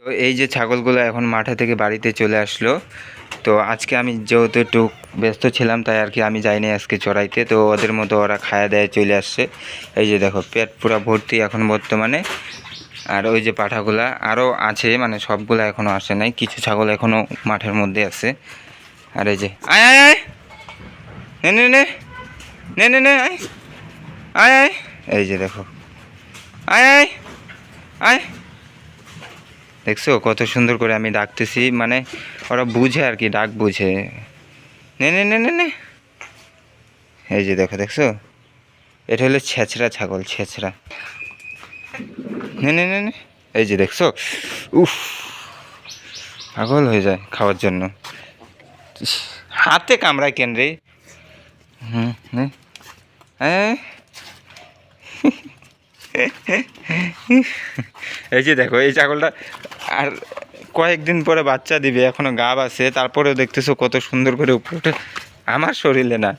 তো এই যে ছাগলগুলো এখন মাঠে থেকে বাড়িতে চলে আসলো। তো আজকে আমি যেহেতু একটু ব্যস্ত ছিলাম তাই আর কি আমি যাইনি আজকে চড়াইতে। তো ওদের মতো ওরা খায়া দেয় চলে আসছে। এই যে দেখো পেট পুরো ভর্তি এখন বর্তমানে। আর ওই যে পাঠাগুলা আরও আছে, মানে সবগুলা এখনও আসে নাই, কিছু ছাগল এখনও মাঠের মধ্যে আছে। আর এই যে আয় আয় আয় নে নে নে নে নে নে আয় আয় আয়, এই যে দেখো আয় আয় আয়, দেখছো কত সুন্দর করে আমি ডাকতেছি, মানে ওরা বুঝে আর কি, ডাক বুঝে। নে নে নে নে নে, এই যে দেখো দেখছো, এটা হলো ছেঁচড়া ছাগল, ছেঁচড়া। নে নে নে নে, এই যে দেখছো, উফ পাগল হয়ে যায় খাওয়ার জন্য। হাতে কামড়ায় কেন রে। এই যে দেখো এই ছাগলটা আর কয়েকদিন পরে বাচ্চা দিবে, এখনো গাব আছে, তারপরেও দেখতেছো কত সুন্দর করে উপরে উঠে আমার শরীরে না।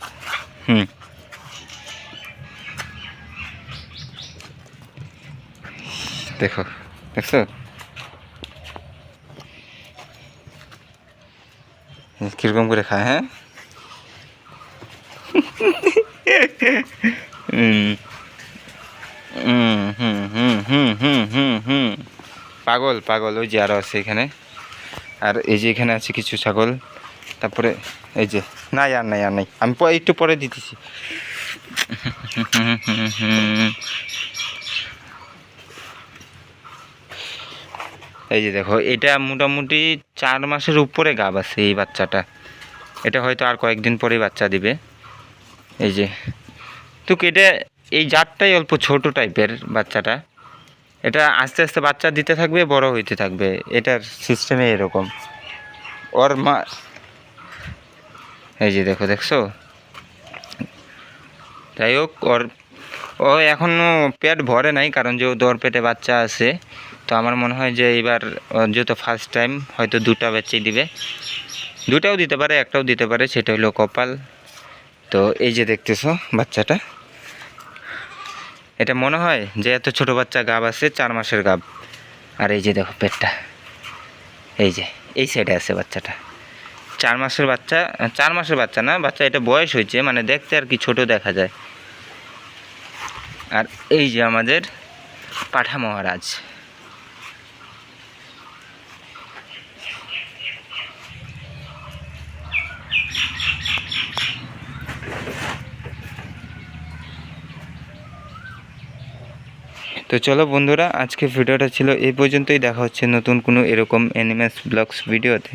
দেখো দেখছো কিরকম করে খায়। হ্যাঁ পাগল পাগল। ওই যে আরও আছে এখানে, আর এই যে এখানে আছে কিছু ছাগল। তারপরে এই যে নাই আর নাই আর নাই, আমি একটু পরে দিতেছি। এই যে দেখো এটা মোটামুটি 4 মাসের উপরে গাব আছে এই বাচ্চাটা। এটা হয়তো আর কয়েকদিন পরেই বাচ্চা দিবে। এই যে তো এটা এই জাতটাই অল্প ছোট টাইপের বাচ্চাটা, এটা আস্তে আস্তে বাচ্চা দিতে থাকবে, বড় হইতে থাকবে, এটার সিস্টেমে এরকম। ওর মা এই যে দেখো দেখছো, যাই হোক ও এখনও পেট ভরে নাই, কারণ যেহেতু ওর পেটে বাচ্চা আছে। তো আমার মনে হয় যে এবার যেহেতু ফার্স্ট টাইম হয়তো 2টা বাচ্চাই দিবে, 2টাও দিতে পারে, 1টাও দিতে পারে, সেটা হলো কপাল। তো এই যে দেখতেছো বাচ্চাটা, এটা মনে হয় যে এত ছোট বাচ্চা গাব আছে, 4 মাসের গাব। আর এই যে দেখো পেটটা, এই যে এই সাইডে আছে বাচ্চাটা, 4 মাসের বাচ্চা। 4 মাসের বাচ্চা না, বাচ্চা এটা বয়স হয়েছে, মানে দেখতে আর কি ছোট দেখা যায়। আর এই যে আমাদের পাঠা মহারাজ। তো চলো বন্ধুরা, আজকে ভিডিওটা ছিল এই পর্যন্তই। দেখা হচ্ছে নতুন কোনো এরকম অ্যানিমেলস ব্লগস ভিডিওতে।